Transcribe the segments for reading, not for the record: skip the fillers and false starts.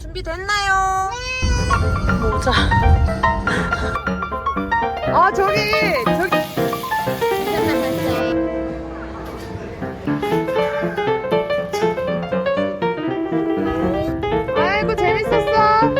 준비됐나요? 모자. 아 저기. 아이고 재밌었어.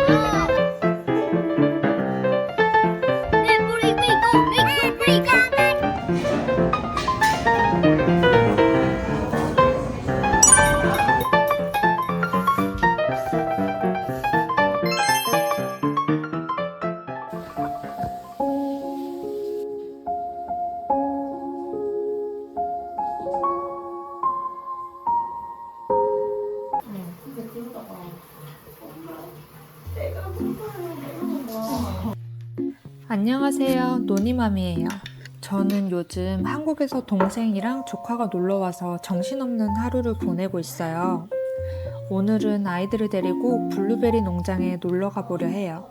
안녕하세요, 노니맘이에요. 저는 요즘 한국에서 동생이랑 조카가 놀러와서 정신없는 하루를 보내고 있어요. 오늘은 아이들을 데리고 블루베리 농장에 놀러 가보려 해요.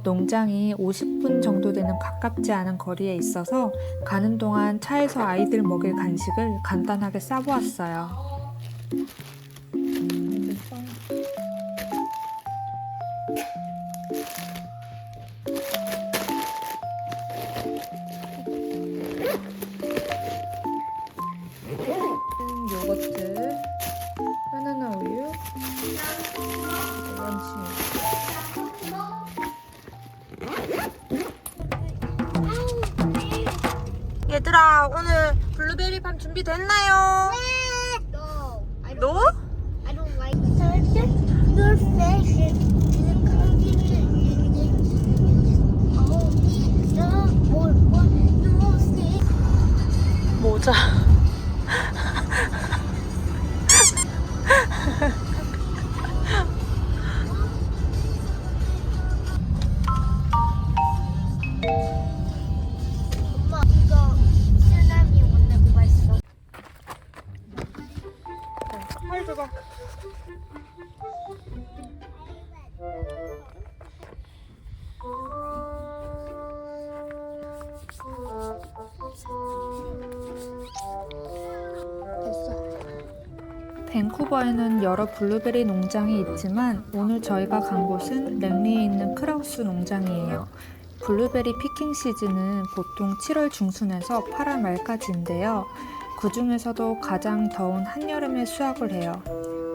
농장이 50분 정도 되는 가깝지 않은 거리에 있어서 가는 동안 차에서 아이들 먹일 간식을 간단하게 싸보았어요. 요거트, 바나나 우유, 원심. 얘들아, 오늘 블루베리 팜 준비됐나요? No. No? I don't like it. Your face is 모자. 엄마 이거 쓰나미 오늘 봤어. 팔 줘봐. 밴쿠버에는 여러 블루베리 농장이 있지만 오늘 저희가 간 곳은 랭리에 있는 크라우스 농장이에요. 블루베리 피킹 시즌은 보통 7월 중순에서 8월 말까지인데요. 그 중에서도 가장 더운 한여름에 수확을 해요.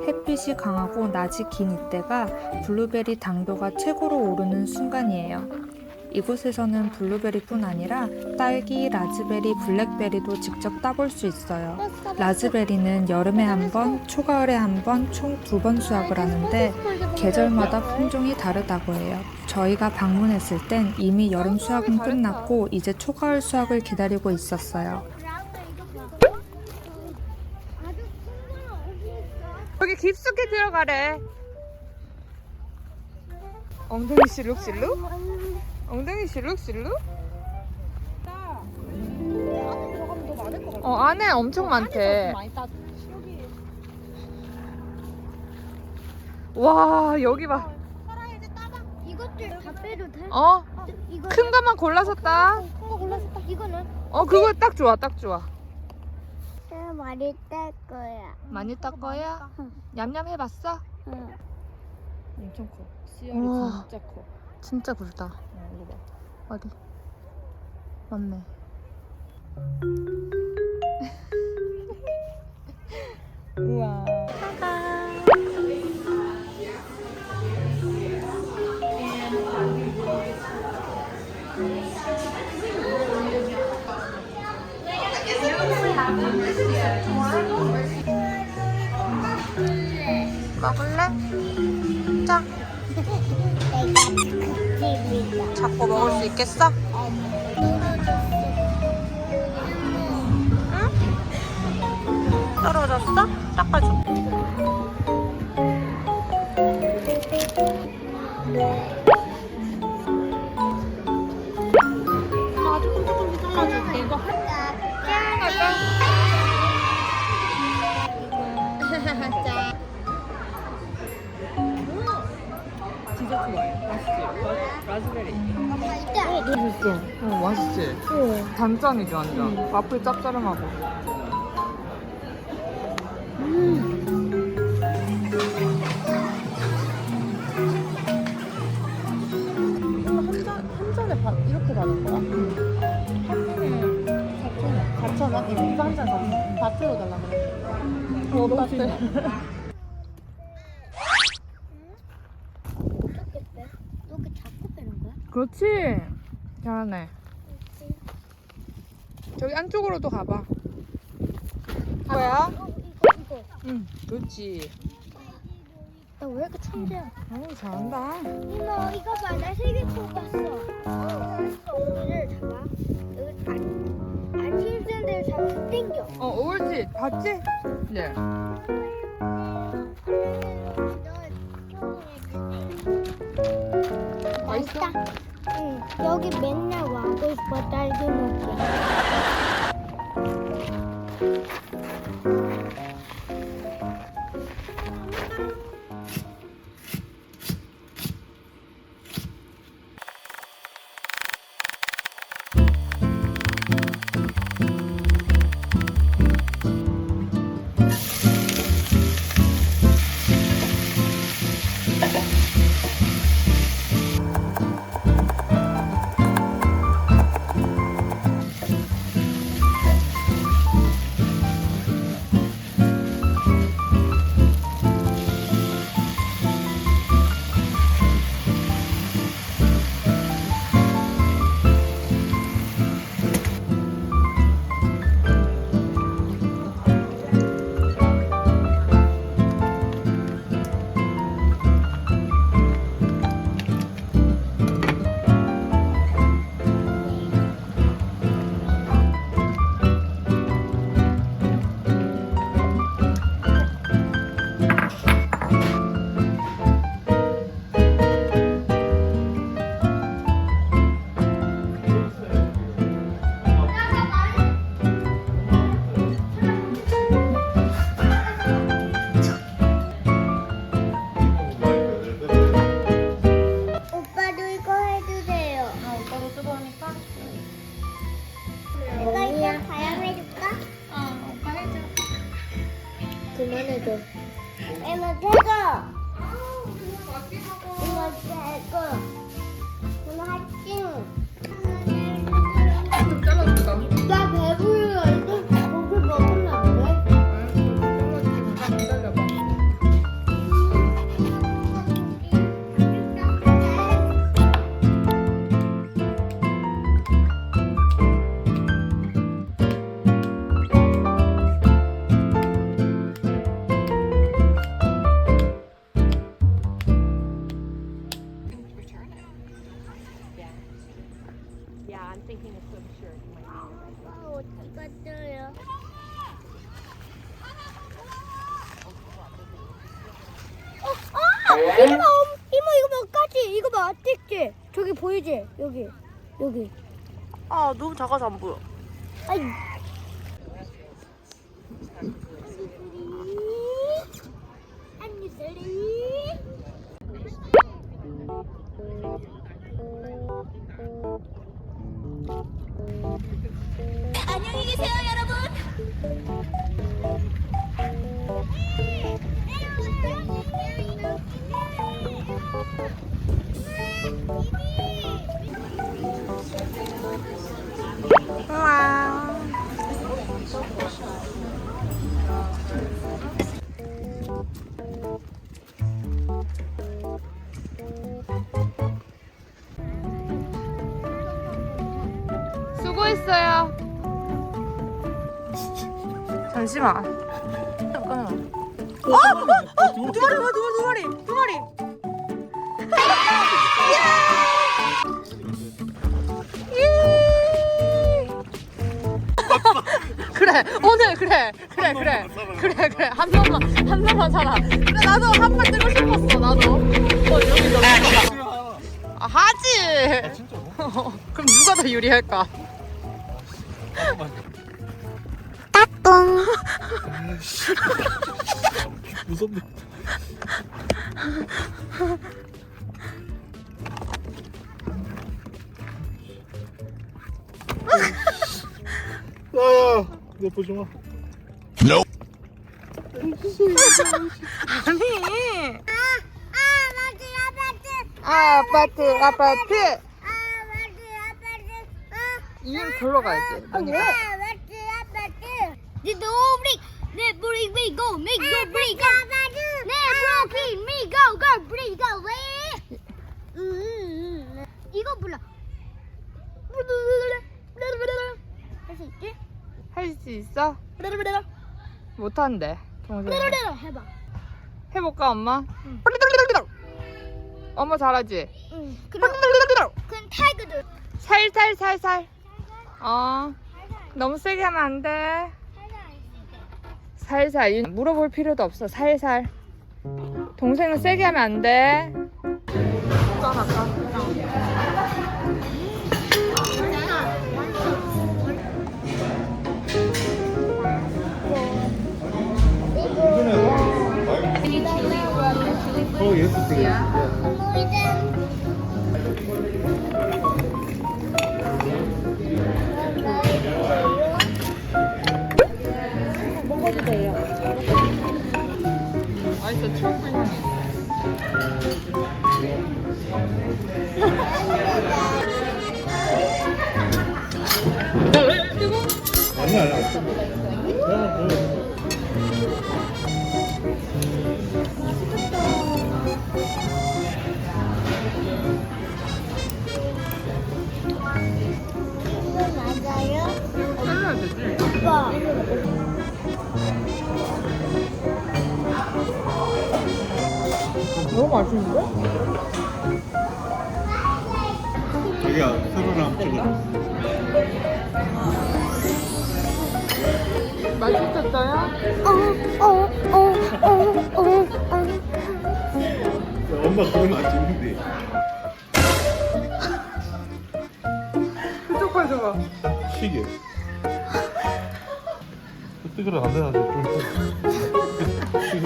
햇빛이 강하고 낮이 긴 이때가 블루베리 당도가 최고로 오르는 순간이에요. 이곳에서는 블루베리뿐 아니라 딸기, 라즈베리, 블랙베리도 직접 따볼 수 있어요. 라즈베리는 여름에 한 번, 초가을에 한 번, 총 2번 수확을 하는데 계절마다 품종이 다르다고 해요. 저희가 방문했을 땐 이미 여름 수확은 끝났고 이제 초가을 수확을 기다리고 있었어요. 여기 깊숙이 들어가래. 엉덩이 실룩실룩? 엉덩이 실룩실룩? 안에 엄청 많대. 와, 여기 봐. 이것들 다 빼도 돼? 큰 것만 골라서 따. 큰 거 골랐어. 이거는? 그거 딱 좋아, 딱 좋아. 많이 딸 거야. 많이 딸 거야? 냠냠 해봤어? 응. 엄청 커. 씨알이 우와. 진짜 커. 진짜 굵다. 이거 봐. 어디? 맞네. 우와. 먹을래? 자, 내가 국집이다. 잡고 먹을 수 있겠어? 응? 떨어졌어? 닦아줘. 조금 잘라줄게. 이거 디저트 와인. 맛있지? 라즈베리. 엄마 이따. 너무 맛있어. 맛있지? 단짠이지 완전. 와플 짭짤하고. 사는 거야? 4,000원? 이거 한 잔 더. 밭으로 달라 그래. 밭에. 어떻게 빼? 이렇게 잡고 빼는 거야? 그렇지. 잘하네. 저기 안쪽으로도 가봐. 뭐야? 이거. 응, 그렇지. 나 왜 이렇게 천재야? 오, 잘한다. 이모 이거 봐, 나 세개 뽑았어. 오늘 잡아. 여기 안 힘든 데를 잡고 당겨. 옳지. 봤지? 네. 맛있다. 응, 여기 맨날 와고 싶어 딸기 먹게. 오빠도 이거 해주세요. 오빠도 뜨거우니까? 내가 이거 가양 해줄까? 오빠 해줘. 그만해줘. 이모 대고. 이모 대고. 이모 할증. 잘라줄까? 나 배불러. 이거 고기 먹으면 안 돼? 기다려봐. 어디 갔어요? 이모 이거 몇 가지? 이거 봐 찍지? 저기 보이지? 여기. 아, 너무 작아서 안 보여. 아이. 안녕히 안녕히 계세요, 여러분. 우와. 수고했어요. 잠시만. 잠깐만. 두 마리. 그래 오늘 그래 한 명만 살아. 그래 나도 한 발 뜨고 싶었어 나도. 여기 너 하지. 그럼 누가 더 유리할까? 무섭네. 아, 내 보지 마. 아니. 아파트. 아파트. 아파트. 이행 걸러 가야지. 보니까. 네 노브릭 네 브릭 미고 미고 브릭 네 브로킹 미고 걸 브릭 왜 이거 불러 할 수 있지? 할 수 있어? 못한대. 동생. 해봐. 해볼까 엄마? 엄마 잘하지? 응. 그럼 타이거들. 살살. 너무 세게 하면 안 돼. 살살. 물어볼 필요도 없어. 살살. 동생은 세게 하면 안 돼. Oh, yes, please. 맛있어. 트러플 향이. 아니야. 맞아요? 잘라야 되지. 오빠. 너무 맛있는데? 자기야, 서로랑 찍어줘. 맛있었어요? 엄마 그러면 안 찍는데. 그쪽 봐줘봐. 시계. 뜨거라 안 되나 좀. 뜨거.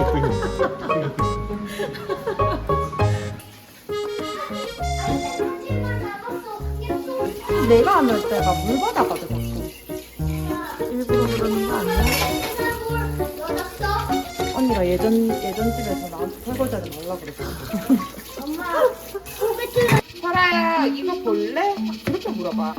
내가 안 올 때가 물바다거든. 일부러 그러는 거 아니야? 언니가 예전 집에서 나한테 설거지하지 말라 그랬어. 설아야 이거 볼래? 그렇게 물어봐.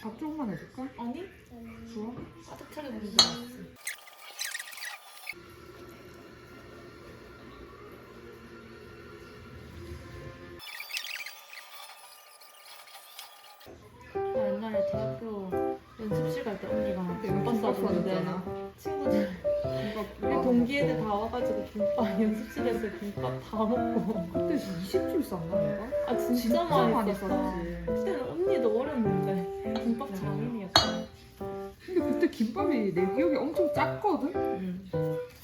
밥 조금만 해줄까? 아니? 좋아. 아직 차려보는 줄 알았어. 나 옛날에 대학교 연습실 갈 때 언니가 김밥 싸줬는데 친구들 우리 동기 애들 다 와가지고 김밥 연습실에서 김밥 다 먹고. 그때 20줄 쌌나 내가? 아 진짜 많이 썼다. 그때는 언니도 어렸는데 김밥 장인이었어. 근데 그때 김밥이 내 기억에 엄청 작거든?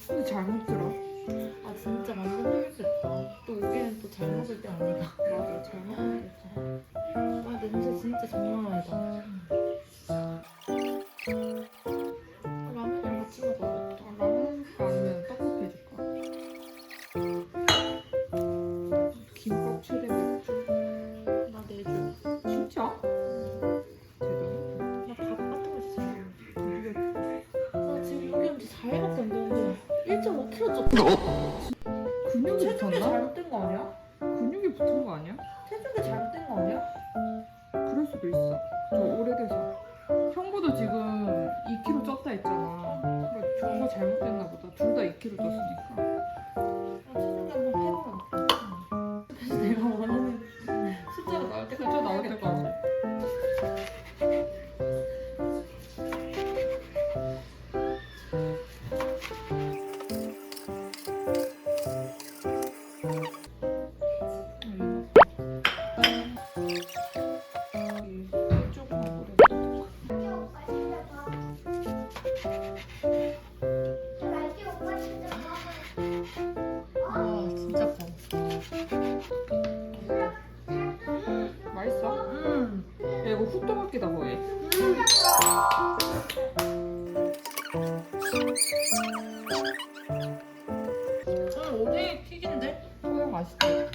근데 잘 먹더라. 아 진짜 완전 훌륭했다. 또 우리는 또 잘 먹을 때 아니가. 맞아 잘 먹을 때. 아 냄새 진짜 장난 아니다. 라면이랑 같이 먹어야겠다. 라면 아니면 떡볶이 해줄까? 김밥 최대 맥주. 나 내줘. 진짜? 대단. 나 밥 같은 거 진짜 잘 먹어. 나 지금 여기 온지 4일밖에 안 됐는데 1.5kg 쪘다. 근육이 체중계 붙었나? 잘못된 거 아니야? 근육이 붙은 거 아니야? 체중계 잘못된 거 아니야? 그럴 수도 있어. 저 오래돼서. 형보다 지금 2kg 쪘다 했잖아. 그러니까 저거 잘못됐나 보다. 둘 다 2kg 쪘으니까. 체중계 한번 해봐. 그래서 내가 원하는 숫자가 나올 때까지 숫자 나올 해야겠다. 때까지. 아 진짜 커. 맛있어? 야, 이거 후토마키다 거의. 오뎅이 튀긴데? 소영 맛있대.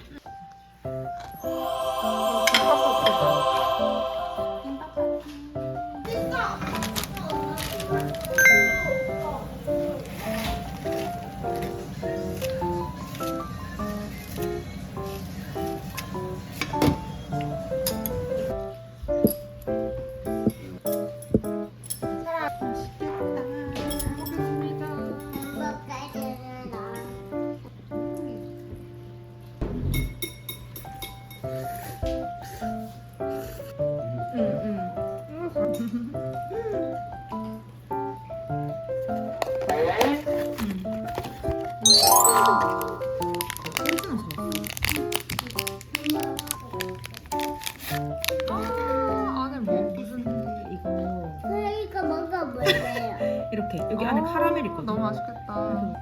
안에 뭐 무슨 이거 그러니까 뭔가 뭐예요? 이렇게 여기 안에 카라멜 있거든. 너무 맛있겠다.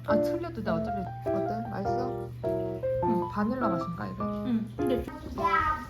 아 틀려도 돼 어차피. 어때? 맛있어? 바닐라 맛인가 이게? 응. 근데 야,